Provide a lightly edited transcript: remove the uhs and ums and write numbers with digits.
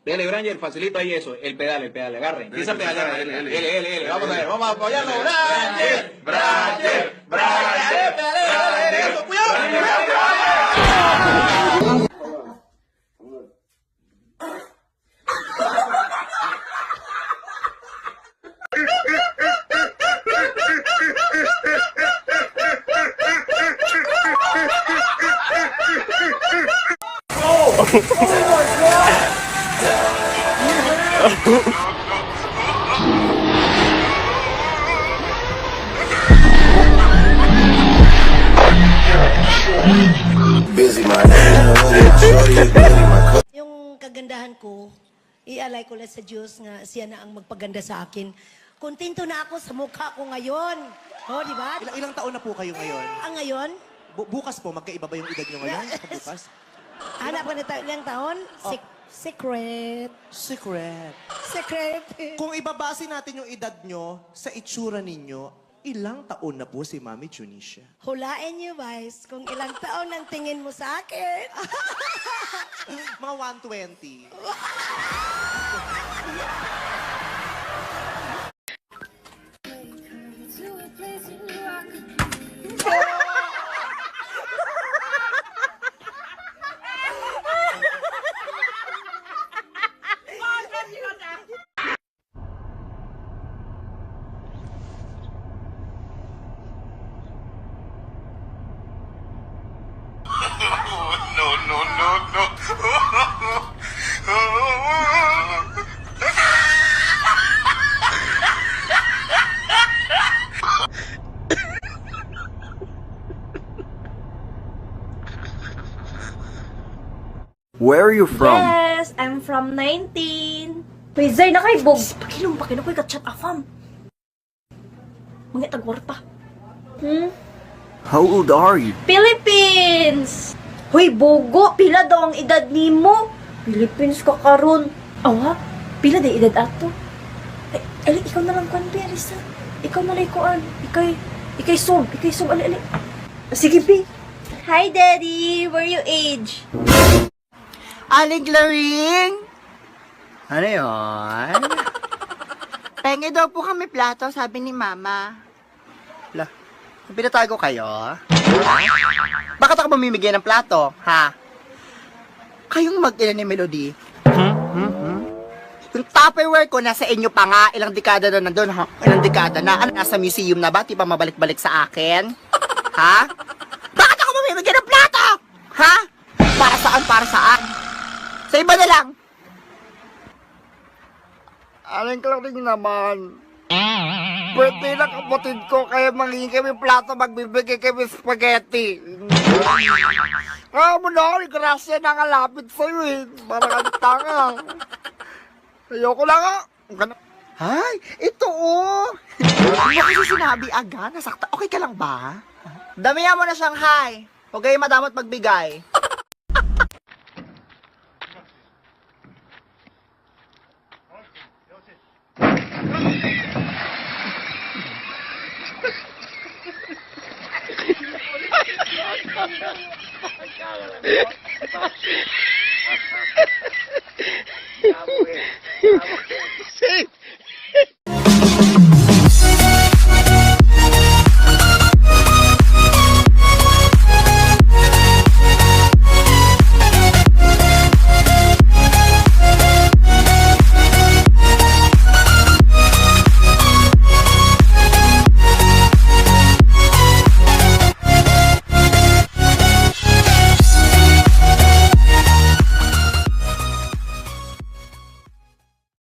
Dele, Granger, facilito ahí eso, el pedal, agarre. Empieza a pedalear. L. Vamos a ver, vamos a apoyarlo. Granger, pedale, eso, cuidado. Yung kagandahan ko, ialay ko lang sa Diyos nga siya na ang magpaganda sa akin. Kontento na ako sa mukha ko ngayon. Oh, di ba? Ilang taon na po kayo ngayon? Ngayon? Bukas po, magkaiba ba yung edad nyo ngayon? Bukas? Hanap ka na ilang taon? Secret. Secret. Secret. Kung ibabase natin yung edad nyo sa itsura ninyo, ilang taon na po si Mami Junicia? Hulain niyo, guys, kung ilang taon ang tingin mo sa akin. Mga 120. Where are you from? Yes, I'm from 19. Wait, Zay, nakaibog. Pakilong ko'y kat-chat afam. Mga tagwarta. How old are you? Philippines! Hoy, bogo, pila daw ang edad nimo? Philippines ka karon. Awa, pila daw edad ato? Ay, ikaw na lang kuan, Berisa. Ikaw na lang kuan. Ikay som, ali. Sige, Bi. Hi, Daddy. Where you age? Aling Claring, Ano yun? pengi daw po kami plato, sabi ni Mama. Pinatago kayo? Bakit ako mamimigay ng plato, ha? Kayong mag-ina ni Melody? Yung Tupperware ko nasa inyo pa nga, ilang dekada na nandun, ha? Ilang dekada na? Ano, nasa museum na ba? Di ba mabalik-balik sa akin? Ha? Bakit ako mamimigay ng plato? Ha? Para saan? Sa iba na lang. Aling Claring naman. Birthday ng kapatid ko, kaya manghingi kami plato, magbibigay kami spaghetti. Mo na, grasya na nga lapit sa'yo eh. Parang ang tanga. Ayoko lang ah. Ay, ito oh. Hindi ko kasi sinabi agad, nasakta. Okay ka lang ba? Damihan mo na, Shanghai. Huwag kayo madamot magbigay.